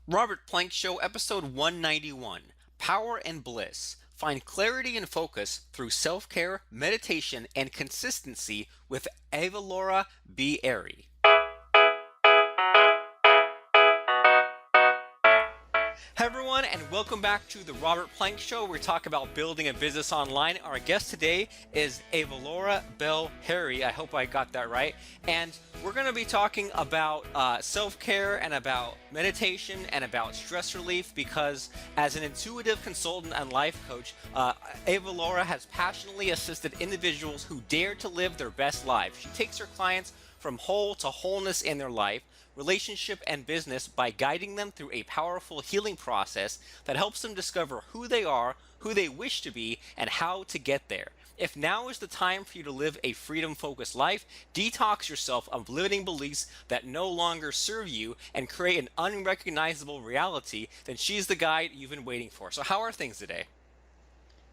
Robert Plank Show, episode 191, Power and Bliss. Find clarity and focus through self care, meditation, and consistency with Avalaura Gaither. Hey everyone, and welcome back to the Robert Plank Show. We're talking about building a business online. Our guest today is Avalaura Gaither. I hope I got that right. And we're going to be talking about self-care and about meditation and about stress relief because as an intuitive consultant and life coach, Avalaura has passionately assisted individuals who dare to live their best lives. She takes her clients from whole to wholeness in their life, relationship, and business by guiding them through a powerful healing process that helps them discover who they are, who they wish to be, and how to get there. If now is the time for you to live a freedom-focused life, detox yourself of limiting beliefs that no longer serve you, and create an unrecognizable reality, then she's the guide you've been waiting for. So how are things today?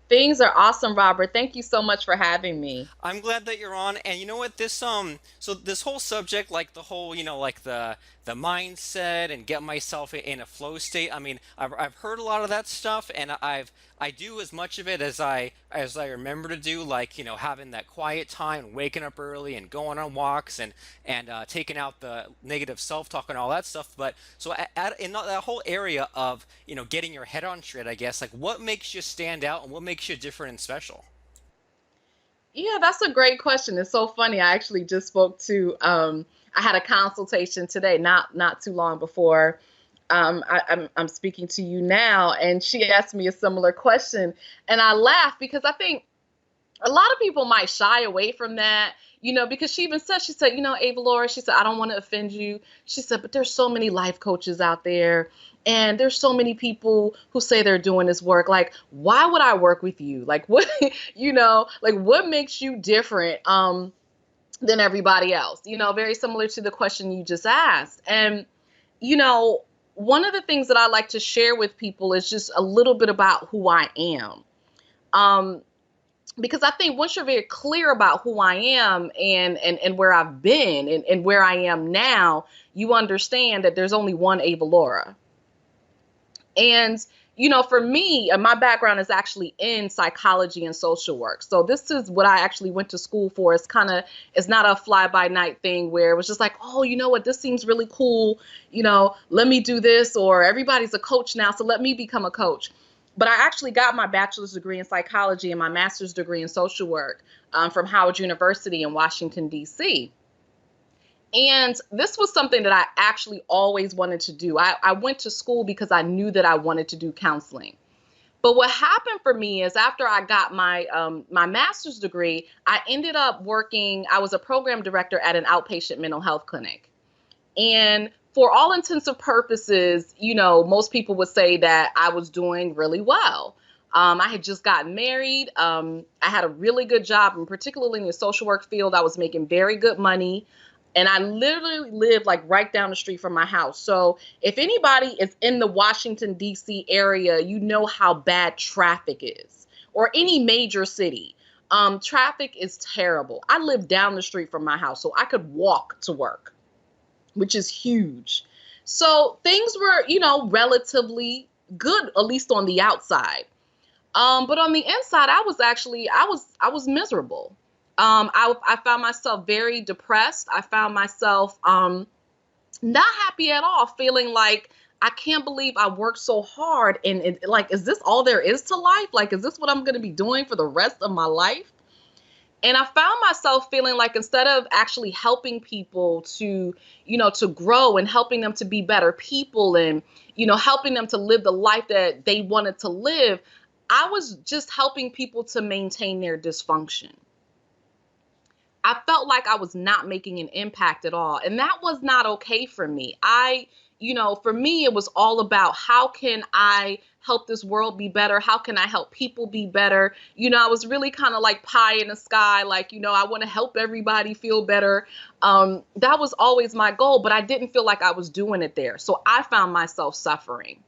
Things are awesome, Robert. Thank you so much for having me. I'm glad that you're on. And you know what? So this whole subject, like the whole, like the mindset and get myself in a flow state. I mean, I've heard a lot of that stuff, and I do as much of it as I remember to do, like having that quiet time, and waking up early, and going on walks, and taking out the negative self-talk and all that stuff. But so in that whole area of getting your head on straight, I guess, like what makes you stand out and what makes you different and special? Yeah, that's a great question. It's so funny. I actually just spoke to I had a consultation today, not too long before I'm speaking to you now, and she asked me a similar question, and I laughed because I think a lot of people might shy away from that, because she said, Ava Laura, she said, I don't want to offend you. She said, but there's so many life coaches out there. And there's so many people who say they're doing this work. Like, why would I work with you? Like, what, like what makes you different than everybody else? Very similar to the question you just asked. And, you know, one of the things that I like to share with people is just a little bit about who I am. Um, because I think once you're very clear about who I am and where I've been and where I am now, you understand that there's only one Ava Laura. And for me, my background is actually in psychology and social work. So this is what I actually went to school for. It's not a fly by night thing where it was just like, oh, you know what, this seems really cool. Let me do this, or everybody's a coach now, so let me become a coach. But I actually got my bachelor's degree in psychology and my master's degree in social work from Howard University in Washington, D.C. And this was something that I actually always wanted to do. I went to school because I knew that I wanted to do counseling. But what happened for me is after I got my master's degree, I ended up working. I was a program director at an outpatient mental health clinic. And for all intents and purposes, most people would say that I was doing really well. I had just gotten married. I had a really good job, and particularly in the social work field, I was making very good money. And I literally lived like right down the street from my house. So if anybody is in the Washington, D.C. area, you know how bad traffic is, or any major city. Traffic is terrible. I live down the street from my house, so I could walk to work, which is huge. So things were, relatively good, at least on the outside. But on the inside, I was miserable. I found myself very depressed. I found myself not happy at all, feeling like I can't believe I worked so hard. And like, is this all there is to life? Like, is this what I'm going to be doing for the rest of my life? And I found myself feeling like instead of actually helping people to grow and helping them to be better people and, helping them to live the life that they wanted to live, I was just helping people to maintain their dysfunction. I felt like I was not making an impact at all. And that was not okay for me. For me, it was all about how can I help this world be better? How can I help people be better? I was really kind of like pie in the sky, like, I want to help everybody feel better. That was always my goal, but I didn't feel like I was doing it there. So I found myself suffering.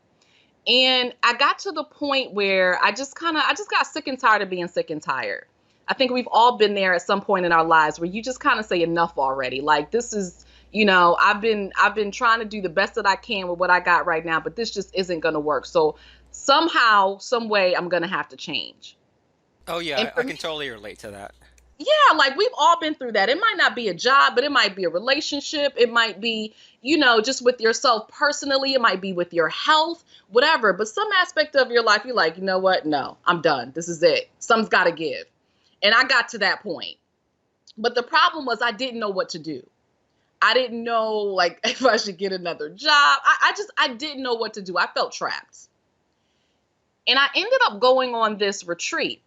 And I got to the point where I just got sick and tired of being sick and tired. I think we've all been there at some point in our lives where you just kind of say enough already. Like this is, I've been trying to do the best that I can with what I got right now, but this just isn't going to work. So somehow, some way, I'm going to have to change. Oh And yeah, for I me, can totally relate to that. yeah, like we've all been through that. It might not be a job, but it might be a relationship. It might be, just with yourself personally. It might be with your health, whatever. But some aspect of your life, you're like, you know what? No, I'm done. This is it. Something's got to give. And I got to that point. But the problem was I didn't know what to do. I didn't know like if I should get another job. I didn't know what to do. I felt trapped. And I ended up going on this retreat.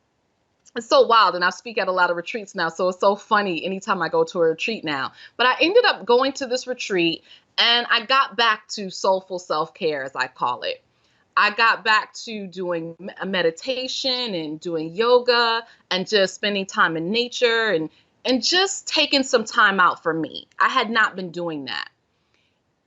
It's so wild, and I speak at a lot of retreats now, so it's so funny anytime I go to a retreat now. But I ended up going to this retreat, and I got back to soulful self-care, as I call it. I got back to doing meditation and doing yoga and just spending time in nature and just taking some time out for me. I had not been doing that.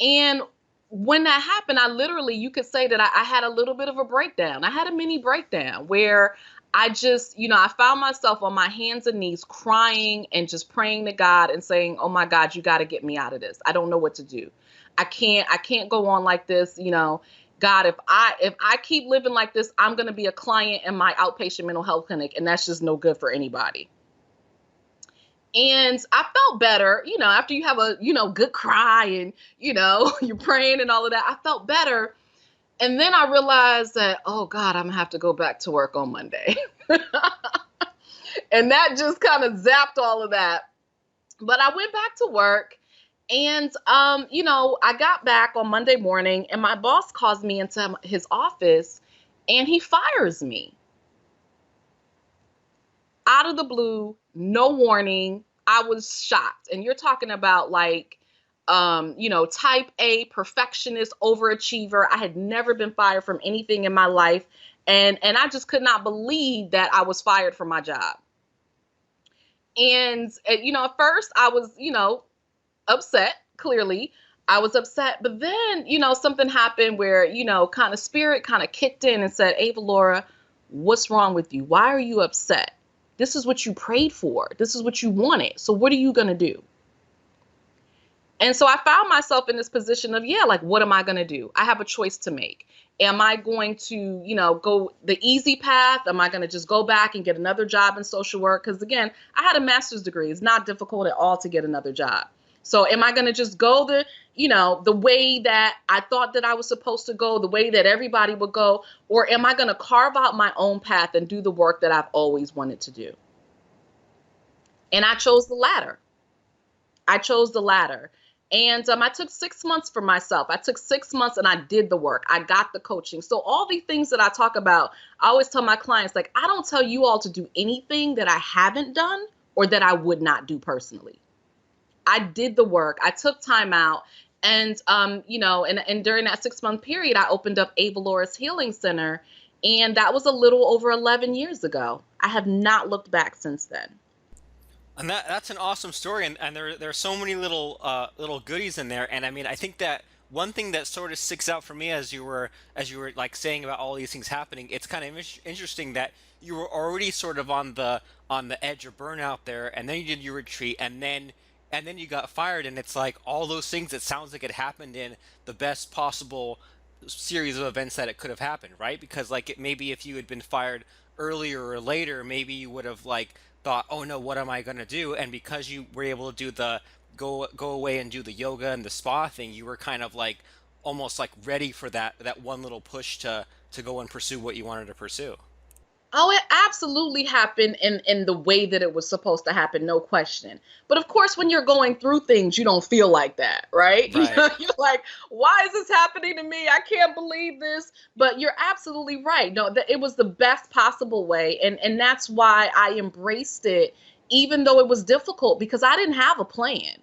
And when that happened, I literally, you could say that I had a little bit of a breakdown. I had a mini breakdown where I just, I found myself on my hands and knees crying and just praying to God and saying, oh my God, you got to get me out of this. I don't know what to do. I can't go on like this. God, if I keep living like this, I'm going to be a client in my outpatient mental health clinic. And that's just no good for anybody. And I felt better, after you have a, good cry and, you're praying and all of that. I felt better. And then I realized that, oh God, I'm gonna have to go back to work on Monday. And that just kind of zapped all of that. But I went back to work and, I got back on Monday morning and my boss calls me into his office and he fires me out of the blue, no warning. I was shocked. And you're talking about like, type A, perfectionist, overachiever. I had never been fired from anything in my life. And I just could not believe that I was fired from my job. And, at first I was, upset, clearly. I was upset. But then, something happened where, kind of spirit kind of kicked in and said, Avalaura, what's wrong with you? Why are you upset? This is what you prayed for. This is what you wanted. So what are you going to do? And so I found myself in this position of, what am I going to do? I have a choice to make. Am I going to, go the easy path? Am I going to just go back and get another job in social work? Because again, I had a master's degree. It's not difficult at all to get another job. So am I going to just go the way that I thought that I was supposed to go, the way that everybody would go? Or am I going to carve out my own path and do the work that I've always wanted to do? And I chose the latter. And I took 6 months for myself. I took 6 months and I did the work. I got the coaching. So all the things that I talk about, I always tell my clients, like, I don't tell you all to do anything that I haven't done or that I would not do personally. I did the work. I took time out. And, and during that 6-month period, I opened up Avalaura's Healing Center. And that was a little over 11 years ago. I have not looked back since then. And that's an awesome story, and there are so many little goodies in there. And I mean, I think that one thing that sort of sticks out for me as you were like saying about all these things happening, it's kind of interesting that you were already sort of on the edge of burnout there, and then you did your retreat, and then you got fired, and it's like all those things. It sounds like it happened in the best possible series of events that it could have happened, right? Because like maybe if you had been fired earlier or later, maybe you would have like thought, oh no, what am I going to do? And because you were able to do the go away and do the yoga and the spa thing, you were kind of like almost like ready for that one little push to go and pursue what you wanted to pursue. Oh, it absolutely happened in the way that it was supposed to happen, no question. But of course, when you're going through things, you don't feel like that, right? Right. You're like, why is this happening to me? I can't believe this. But you're absolutely right. No, it was the best possible way. And that's why I embraced it, even though it was difficult, because I didn't have a plan.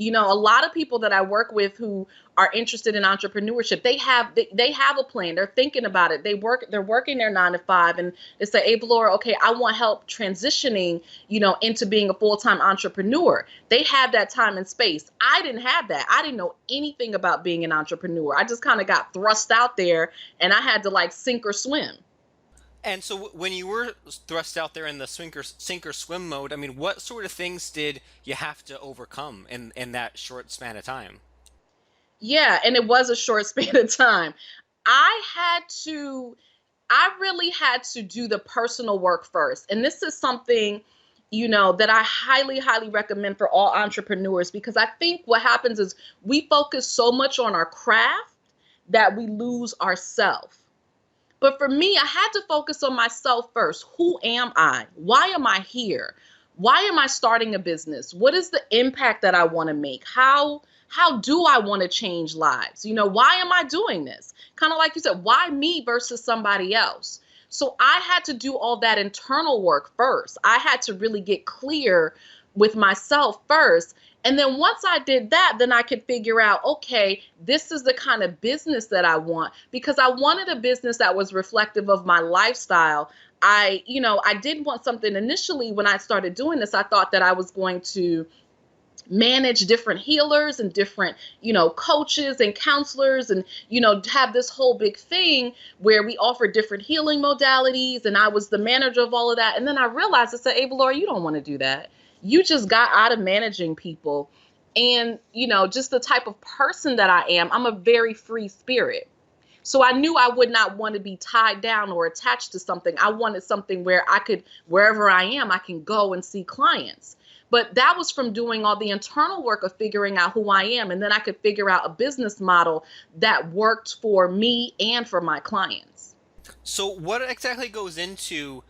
A lot of people that I work with who are interested in entrepreneurship, they have a plan. They're thinking about it. They're working their 9 to 5 and they say, hey, Laura, okay, I want help transitioning, into being a full-time entrepreneur. They have that time and space. I didn't have that. I didn't know anything about being an entrepreneur. I just kind of got thrust out there and I had to like sink or swim. And so when you were thrust out there in the sink or swim mode, I mean, what sort of things did you have to overcome in that short span of time? Yeah, and it was a short span of time. I had to I really had to do the personal work first. And this is something, that I highly, highly recommend for all entrepreneurs, because I think what happens is we focus so much on our craft that we lose ourself. But for me, I had to focus on myself first. Who am I? Why am I here? Why am I starting a business? What is the impact that I want to make? How do I want to change lives? Why am I doing this? Kind of like you said, why me versus somebody else? So I had to do all that internal work first. I had to really get clear with myself first. And then once I did that, then I could figure out, okay, this is the kind of business that I want, because I wanted a business that was reflective of my lifestyle. I did want something initially when I started doing this. I thought that I was going to manage different healers and different, coaches and counselors, and, have this whole big thing where we offer different healing modalities. And I was the manager of all of that. And then I realized, I said, Avalaura, you don't want to do that. You just got out of managing people. And, just the type of person that I am, I'm a very free spirit. So I knew I would not want to be tied down or attached to something. I wanted something where wherever I am, I can go and see clients. But that was from doing all the internal work of figuring out who I am. And then I could figure out a business model that worked for me and for my clients. So what exactly goes into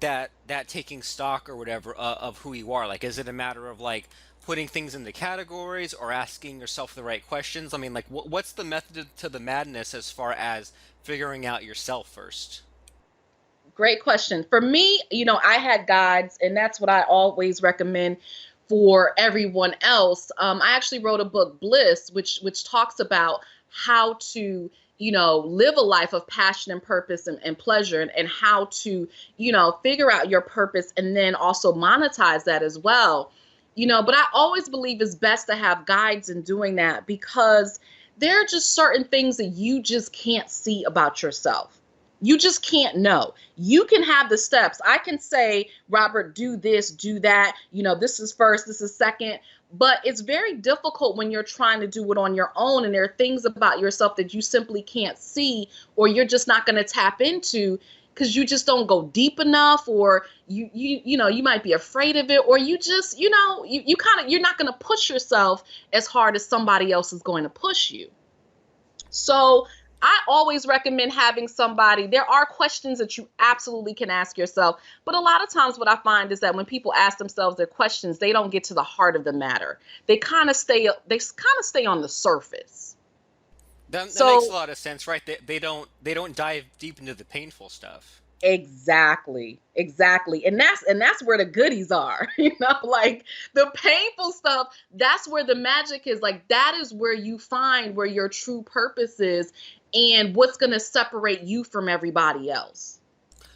that taking stock or whatever of who you are? Like, is it a matter of like putting things into categories or asking yourself the right questions? I mean, like, what's the method to the madness as far as figuring out yourself first? Great question. For me, I had guides, and that's what I always recommend for everyone else. I actually wrote a book, Bliss, which talks about how to, live a life of passion and purpose and pleasure, and how to, figure out your purpose and then also monetize that as well. But I always believe it's best to have guides in doing that, because there are just certain things that you just can't see about yourself. You just can't know. You can have the steps. I can say, Robert, do this, do that. This is first, this is second. But it's very difficult when you're trying to do it on your own. And there are things about yourself that you simply can't see, or you're just not going to tap into, because you just don't go deep enough, or you might be afraid of it, or you just, you're not going to push yourself as hard as somebody else is going to push you. So I always recommend having somebody. There are questions that you absolutely can ask yourself, but a lot of times what I find is that when people ask themselves their questions, they don't get to the heart of the matter. They kind of stay on the surface. That makes a So lot of sense, right? They don't dive deep into the painful stuff. exactly, exactly. And that's where the goodies are, like the painful stuff, that's where the magic is. Like, that is where you find where your true purpose is and what's going to separate you from everybody else.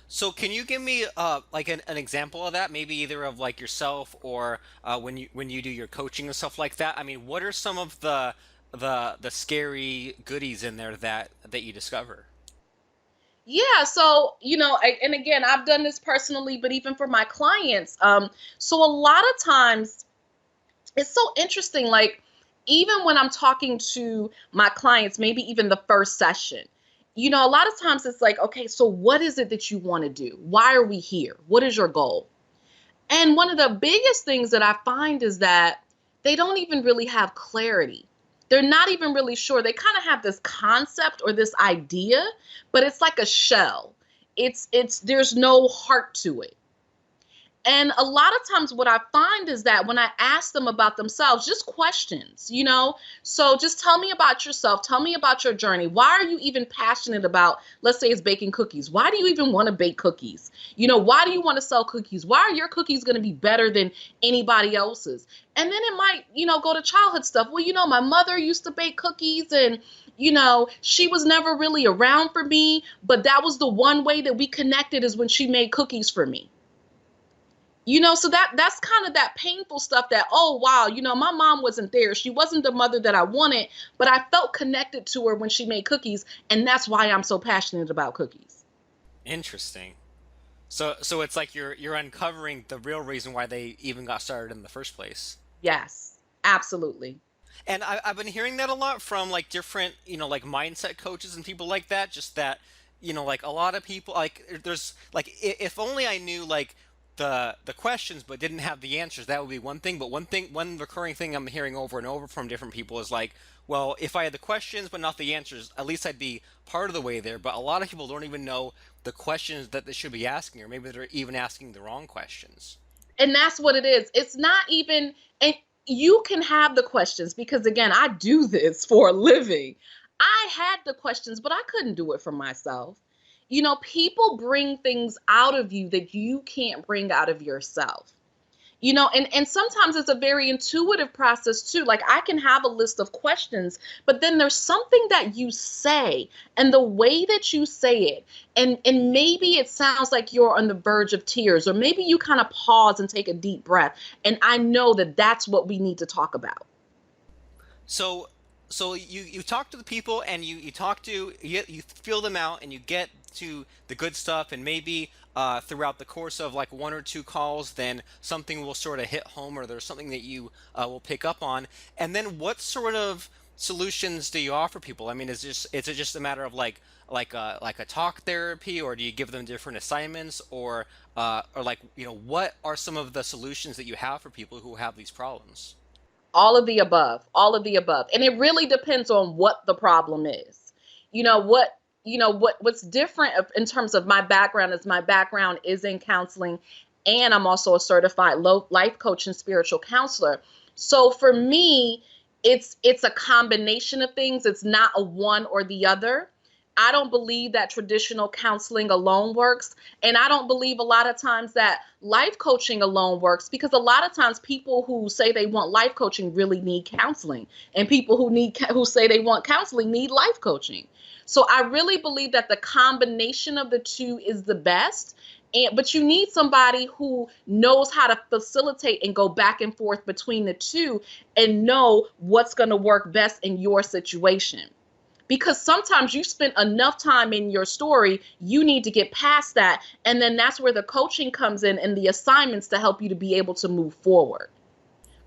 So can you give me like an example of that? Maybe either of like yourself or when you do your coaching and stuff like that. I mean, what are some of the scary goodies in there that you discover? Yeah, so and again, I've done this personally, but even for my clients, so a lot of times it's so interesting. Like, even when I'm talking to my clients, maybe even the first session, a lot of times it's like, okay, so what is it that you want to do? Why are we here? What is your goal? And one of the biggest things that I find is that they don't even really have clarity. They're not even really sure. They kind of have this concept or this idea, but it's like a shell. It's there's no heart to it. And a lot of times what I find is that when I ask them about themselves, just questions, so just tell me about yourself. Tell me about your journey. Why are you even passionate about, let's say it's baking cookies? Why do you even want to bake cookies? Why do you want to sell cookies? Why are your cookies going to be better than anybody else's? And then it might, go to childhood stuff. Well, my mother used to bake cookies, and, she was never really around for me, but that was the one way that we connected, is when she made cookies for me. So that's kind of that painful stuff that, oh, wow, my mom wasn't there. She wasn't the mother that I wanted, but I felt connected to her when she made cookies. And that's why I'm so passionate about cookies. Interesting. So it's like you're uncovering the real reason why they even got started in the first place. Yes, absolutely. And I've been hearing that a lot from like different, like mindset coaches and people like that. Just that, like a lot of people, like there's like if only I knew like the questions but didn't have the answers, that would be one thing. But one recurring thing I'm hearing over and over from different people is like, well, if I had the questions but not the answers, at least I'd be part of the way there. But a lot of people don't even know the questions that they should be asking, or maybe they're even asking the wrong questions. And that's what it is. It's not even, and you can have the questions because, again, I do this for a living. I had the questions, but I couldn't do it for myself. People bring things out of you that you can't bring out of yourself. And sometimes it's a very intuitive process too. Like I can have a list of questions, but then there's something that you say and the way that you say it, and maybe it sounds like you're on the verge of tears, or maybe you kind of pause and take a deep breath, and I know that that's what we need to talk about. So, so you talk to the people and you talk to you feel them out and you get to the good stuff, and maybe throughout the course of like one or two calls, then something will sort of hit home, or there's something that you will pick up on. And then what sort of solutions do you offer people? I mean, is it just a matter of like a talk therapy, or do you give them different assignments, or like what are some of the solutions that you have for people who have these problems? All of the above, all of the above. And it really depends on what the problem is. What's different in terms of my background is my background is in counseling, and I'm also a certified life coach and spiritual counselor. So for me, it's a combination of things. It's not a one or the other. I don't believe that traditional counseling alone works. And I don't believe a lot of times that life coaching alone works, because a lot of times people who say they want life coaching really need counseling. And people who say they want counseling need life coaching. So I really believe that the combination of the two is the best. But you need somebody who knows how to facilitate and go back and forth between the two and know what's going to work best in your situation, because sometimes you spend enough time in your story, you need to get past that. And then that's where the coaching comes in and the assignments to help you to be able to move forward.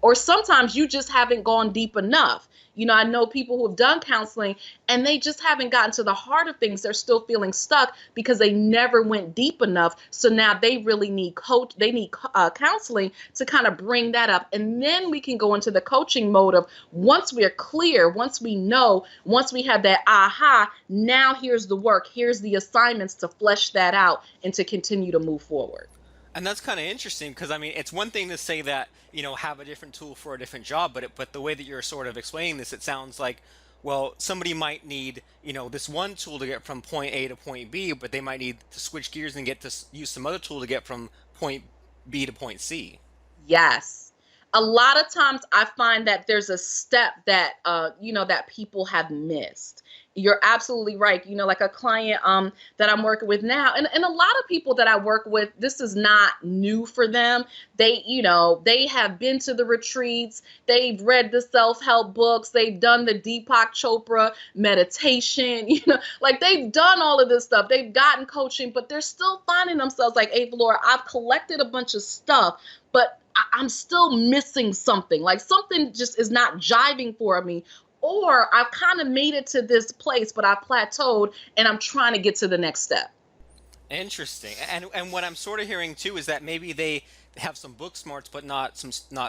Or sometimes you just haven't gone deep enough. I know people who have done counseling and they just haven't gotten to the heart of things. They're still feeling stuck because they never went deep enough. So now they really need counseling to kind of bring that up. And then we can go into the coaching mode of, once we're clear, once we know, once we have that aha, now here's the work, here's the assignments to flesh that out and to continue to move forward. And that's kind of interesting because I mean, it's one thing to say that, have a different tool for a different job, but the way that you're sort of explaining this, it sounds like, well, somebody might need, this one tool to get from point A to point B, but they might need to switch gears and get to use some other tool to get from point B to point C. Yes. A lot of times I find that there's a step that that people have missed. You're absolutely right. Like a client that I'm working with now, and a lot of people that I work with, this is not new for them. They have been to the retreats, they've read the self-help books, they've done the Deepak Chopra meditation, like they've done all of this stuff. They've gotten coaching, but they're still finding themselves like, hey, Laura, I've collected a bunch of stuff, but I'm still missing something. Like something just is not jiving for me. Or I've kind of made it to this place, but I plateaued and I'm trying to get to the next step. Interesting. And what I'm sort of hearing too is that maybe they have some book smarts, but not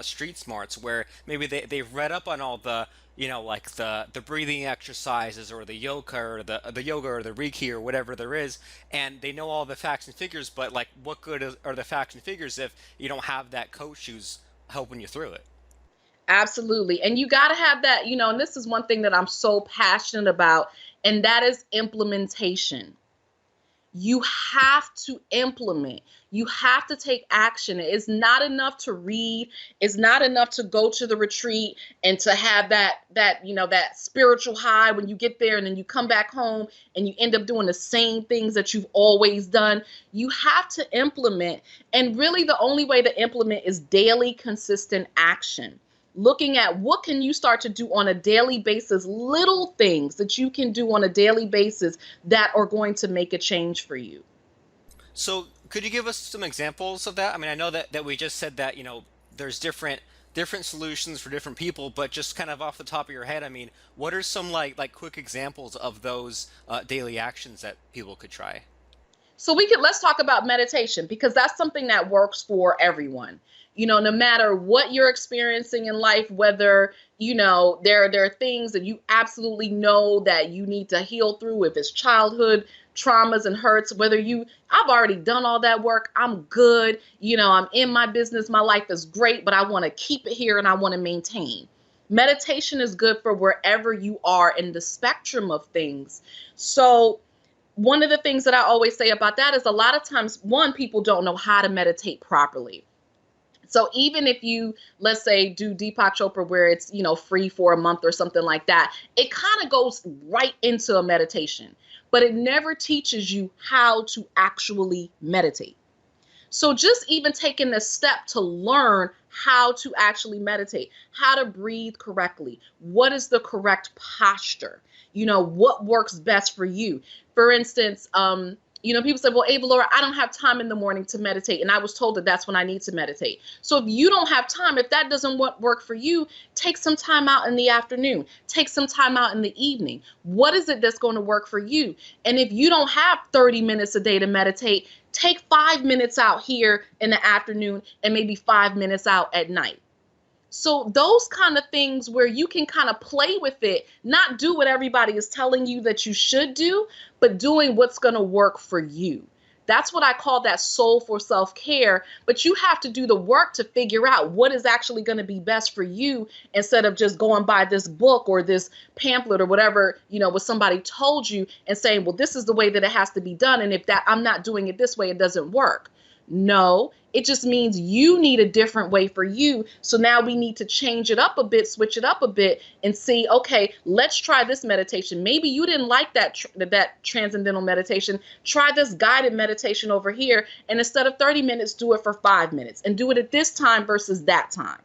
street smarts, where maybe they've read up on all the like the breathing exercises, or the yoga, or the yoga, or the Reiki, or whatever there is, and they know all the facts and figures. But like, what good are the facts and figures if you don't have that coach who's helping you through it? Absolutely. And you got to have that, and this is one thing that I'm so passionate about, and that is implementation. You have to implement. You have to take action. It's not enough to read. It's not enough to go to the retreat and to have that spiritual high when you get there, and then you come back home and you end up doing the same things that you've always done. You have to implement. And really the only way to implement is daily, consistent action. Looking at what can you start to do on a daily basis, little things that you can do on a daily basis that are going to make a change for you. So could you give us some examples of that? I mean, I know that we just said that, there's different solutions for different people, but just kind of off the top of your head, I mean, what are some like quick examples of those daily actions that people could try? So let's talk about meditation because that's something that works for everyone. No matter what you're experiencing in life, whether, there are things that you absolutely know that you need to heal through, if it's childhood traumas and hurts, I've already done all that work. I'm good. I'm in my business. My life is great, but I want to keep it here and I want to maintain. Meditation is good for wherever you are in the spectrum of things. So, one of the things that I always say about that is a lot of times, one, people don't know how to meditate properly. So even if you, let's say, do Deepak Chopra where it's, free for a month or something like that, it kind of goes right into a meditation, but it never teaches you how to actually meditate. So just even taking the step to learn how to actually meditate, how to breathe correctly, what is the correct posture, what works best for you. For instance, people say, well, Avalaura, I don't have time in the morning to meditate. And I was told that that's when I need to meditate. So if you don't have time, if that doesn't work for you, take some time out in the afternoon, take some time out in the evening. What is it that's going to work for you? And if you don't have 30 minutes a day to meditate, take 5 minutes out here in the afternoon and maybe 5 minutes out at night. So those kind of things where you can kind of play with it, not do what everybody is telling you that you should do, but doing what's going to work for you. That's what I call that soulful self-care. But you have to do the work to figure out what is actually going to be best for you instead of just going by this book or this pamphlet or whatever, what somebody told you and saying, well, this is the way that it has to be done. And if that I'm not doing it this way, it doesn't work. No, it just means you need a different way for you. So now we need to change it up a bit, switch it up a bit and see, okay, let's try this meditation. Maybe you didn't like that transcendental meditation. Try this guided meditation over here. And instead of 30 minutes, do it for 5 minutes and do it at this time versus that time.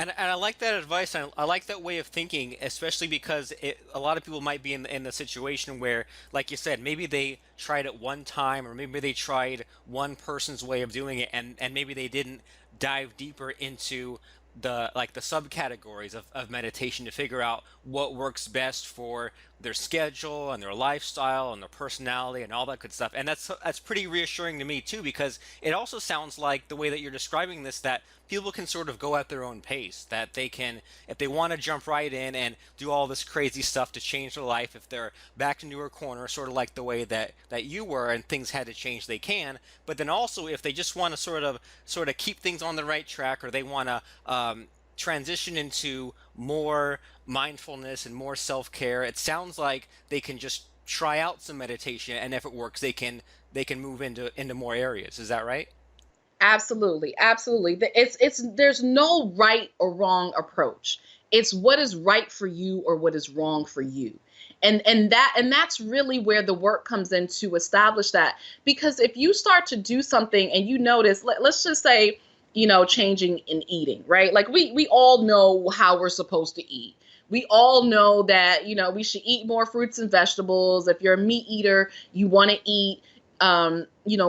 And I like that advice. And I like that way of thinking, especially because a lot of people might be in the situation where, like you said, maybe they tried it one time, or maybe they tried one person's way of doing it, and maybe they didn't dive deeper into the subcategories of meditation to figure out what works best for their schedule and their lifestyle and their personality and all that good stuff. And that's pretty reassuring to me too, because it also sounds like the way that you're describing this, that people can sort of go at their own pace, that they can, if they want to jump right in and do all this crazy stuff to change their life, if they're backed into a corner, sort of like the way that you were and things had to change, they can. But then also if they just want to sort of keep things on the right track, or they want to transition into more mindfulness and more self-care, it sounds like they can just try out some meditation, and if it works, they can move into more areas. Is that right? Absolutely, absolutely. It's there's no right or wrong approach. It's what is right for you or what is wrong for you. And that's really where the work comes in to establish that. Because if you start to do something and you notice, let's just say, changing in eating, right? Like we all know how we're supposed to eat. We all know that, we should eat more fruits and vegetables. If you're a meat eater, you want to eat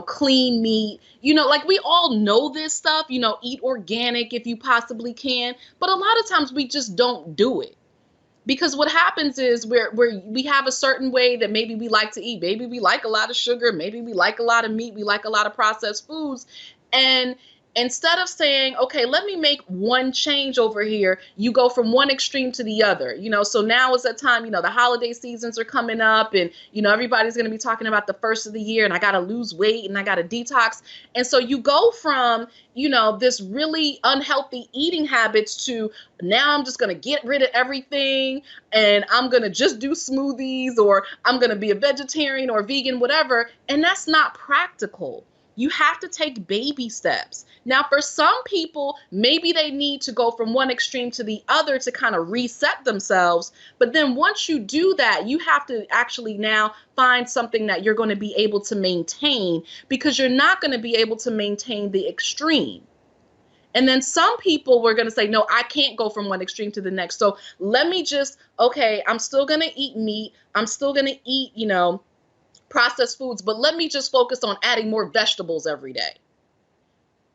clean meat, like we all know this stuff, eat organic if you possibly can. But a lot of times we just don't do it. Because what happens is we have a certain way that maybe we like to eat. Maybe we like a lot of sugar. Maybe we like a lot of meat. We like a lot of processed foods. And instead of saying, okay, let me make one change over here, you go from one extreme to the other. So now is that time, the holiday seasons are coming up and, everybody's going to be talking about the first of the year and I got to lose weight and I got to detox. And so you go from, this really unhealthy eating habits to now I'm just going to get rid of everything and I'm going to just do smoothies, or I'm going to be a vegetarian or vegan, whatever. And that's not practical. You have to take baby steps. Now, for some people, maybe they need to go from one extreme to the other to kind of reset themselves. But then once you do that, you have to actually now find something that you're going to be able to maintain, because you're not going to be able to maintain the extreme. And then some people were going to say, no, I can't go from one extreme to the next. So let me just, okay, I'm still going to eat meat. I'm still going to eat, processed foods, but let me just focus on adding more vegetables every day.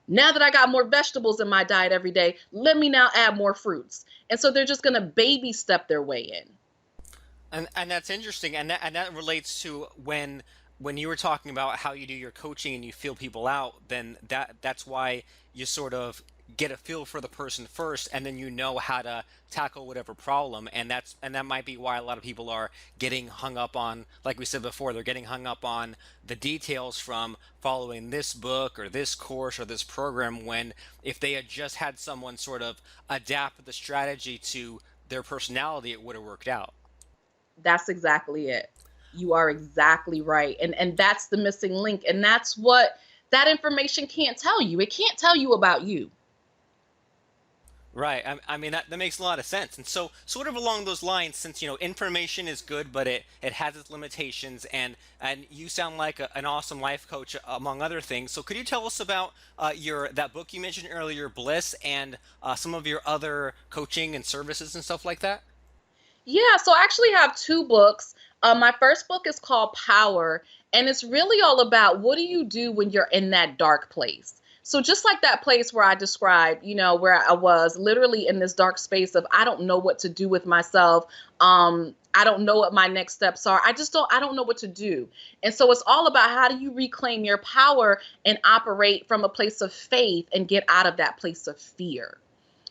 Now that I got more vegetables in my diet every day, let me now add more fruits. And so they're just going to baby step their way in. And that's interesting, and that relates to when you were talking about how you do your coaching and you feel people out, then that's why you sort of get a feel for the person first, and then you know how to tackle whatever problem, and that might be why a lot of people are getting hung up on, like we said before, they're getting hung up on the details from following this book or this course or this program, when if they had just had someone sort of adapt the strategy to their personality, it would have worked out. That's exactly it. You are exactly right. And that's the missing link. And that's what that information can't tell you. It can't tell you about you. Right. I mean, that makes a lot of sense. And so, sort of along those lines, since information is good, but it has its limitations, and you sound like an awesome life coach, among other things. So, could you tell us about your that book you mentioned earlier, Bliss, and some of your other coaching and services and stuff like that? Yeah, so I actually have two books. My first book is called Power, and it's really all about what do you do when you're in that dark place. So just like that place where I described, where I was literally in this dark space of I don't know what to do with myself. I don't know what my next steps are. I don't know what to do. And so it's all about how do you reclaim your power and operate from a place of faith and get out of that place of fear.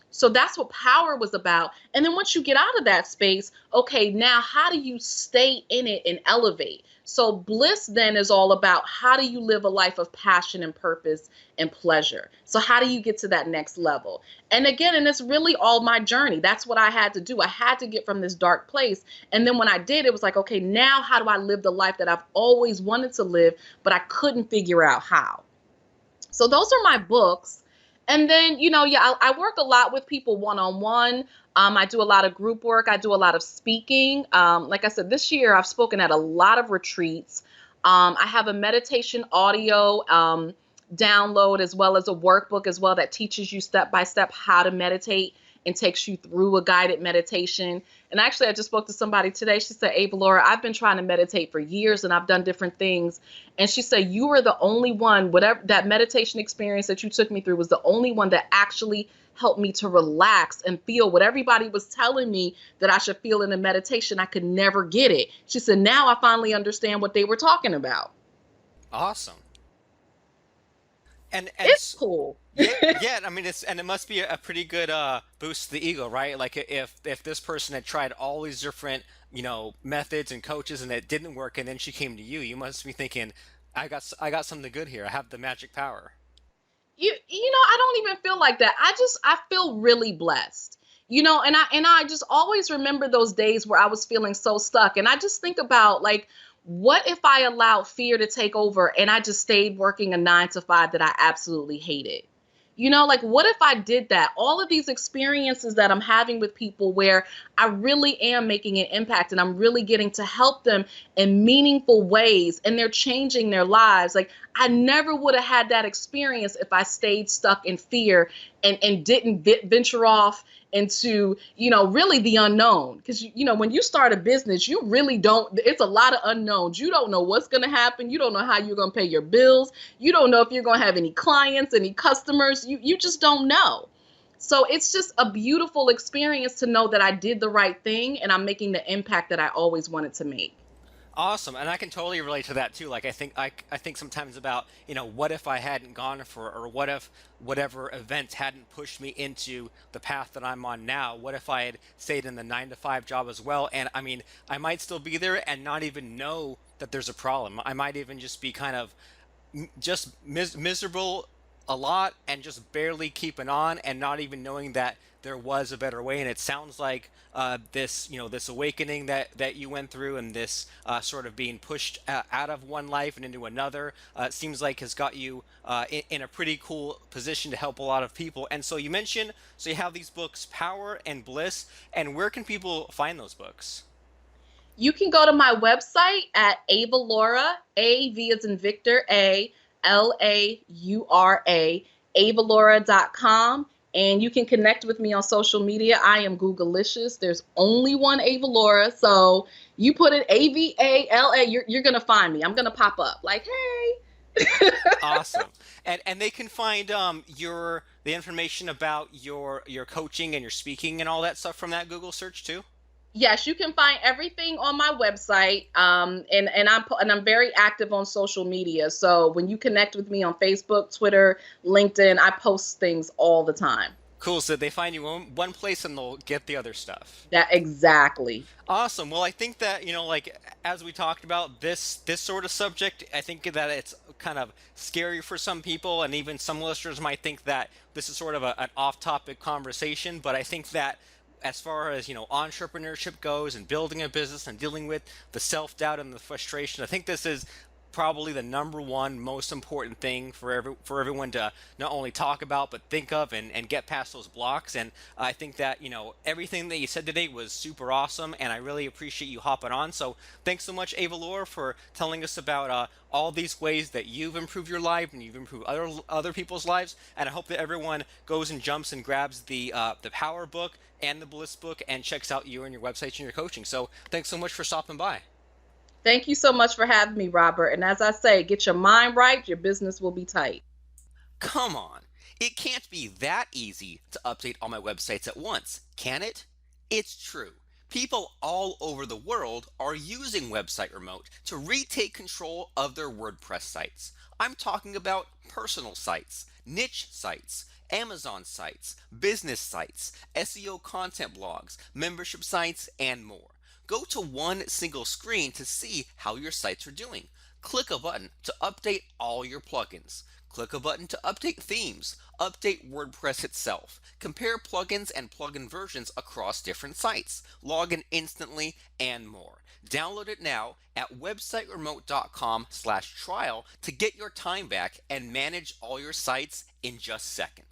So that's what Power was about. And then once you get out of that space, okay, now how do you stay in it and elevate? So Bliss then is all about how do you live a life of passion and purpose and pleasure? So how do you get to that next level? And again, and it's really all my journey. That's what I had to do. I had to get from this dark place. And then when I did, it was like, okay, now how do I live the life that I've always wanted to live, but I couldn't figure out how? So those are my books. And then, yeah, I work a lot with people one-on-one. I do a lot of group work. I do a lot of speaking. Like I said, this year I've spoken at a lot of retreats. I have a meditation audio download as well as a workbook as well that teaches you step by step how to meditate and takes you through a guided meditation. And actually, I just spoke to somebody today. She said, Avalaura, I've been trying to meditate for years and I've done different things. And she said, you were the only one, whatever that meditation experience that you took me through was the only one that actually helped me to relax and feel what everybody was telling me that I should feel in a meditation. I could never get it. She said, now I finally understand what they were talking about. Awesome. And It's cool. yeah, yeah. I mean, it must be a pretty good boost to the ego, right? Like if this person had tried all these different methods and coaches and it didn't work, and then she came to you, you must be thinking, I got something good here. I have the magic power. I don't even feel like that. I feel really blessed. And I just always remember those days where I was feeling so stuck. And I just think about like, what if I allowed fear to take over and I just stayed working a 9 to 5 that I absolutely hated? Like what if I did that? All of these experiences that I'm having with people where I really am making an impact and I'm really getting to help them in meaningful ways and they're changing their lives. Like I never would have had that experience if I stayed stuck in fear and didn't venture off into, really the unknown. Because, when you start a business, you really don't, it's a lot of unknowns. You don't know what's going to happen. You don't know how you're going to pay your bills. You don't know if you're going to have any clients, any customers. You just don't know. So it's just a beautiful experience to know that I did the right thing and I'm making the impact that I always wanted to make. Awesome, and I can totally relate to that too. Like I think sometimes about what if I hadn't gone for it, or what if whatever events hadn't pushed me into the path that I'm on now? What if I had stayed in the 9 to 5 job as well? And I mean, I might still be there and not even know that there's a problem. I might even just be kind of just miserable a lot and just barely keeping on and not even knowing that there was a better way. And it sounds like this this awakening that you went through, and this sort of being pushed out of one life and into another, seems like has got you in a pretty cool position to help a lot of people. And so you mentioned, so you have these books, Power and Bliss, and where can people find those books? You can go to my website at Avalaura, A-V as in Victor, A-L-A-U-R-A, Avalaura.com. And you can connect with me on social media. I am Googleicious. There's only one Avalaura. So you put it Avala, you're gonna find me. I'm gonna pop up like, hey. Awesome. And they can find your the information about your coaching and your speaking and all that stuff from that Google search too. Yes, you can find everything on my website. And I'm very active on social media. So when you connect with me on Facebook, Twitter, LinkedIn, I post things all the time. Cool. So they find you one place and they'll get the other stuff. That exactly. Awesome. Well, I think that, like as we talked about this sort of subject, I think that it's kind of scary for some people, and even some listeners might think that this is sort of an off-topic conversation. But I think that as far as entrepreneurship goes and building a business and dealing with the self-doubt and the frustration, I think this is probably the number one most important thing for everyone to not only talk about but think of and get past those blocks. And I think that everything that you said today was super awesome, and I really appreciate you hopping on. So thanks so much, Avalaura, for telling us about all these ways that you've improved your life and you've improved other people's lives. And I hope that everyone goes and jumps and grabs the Power book and the Bliss book and checks out you and your websites and your coaching. So thanks so much for stopping by. Thank you so much for having me, Robert. And as I say, get your mind right, your business will be tight. Come on. It can't be that easy to update all my websites at once, can it? It's true. People all over the world are using Website Remote to retake control of their WordPress sites. I'm talking about personal sites, niche sites, Amazon sites, business sites, SEO content blogs, membership sites, and more. Go to one single screen to see how your sites are doing. Click a button to update all your plugins. Click a button to update themes, update WordPress itself, compare plugins and plugin versions across different sites, log in instantly, and more. Download it now at websiteremote.com/trial to get your time back and manage all your sites in just seconds.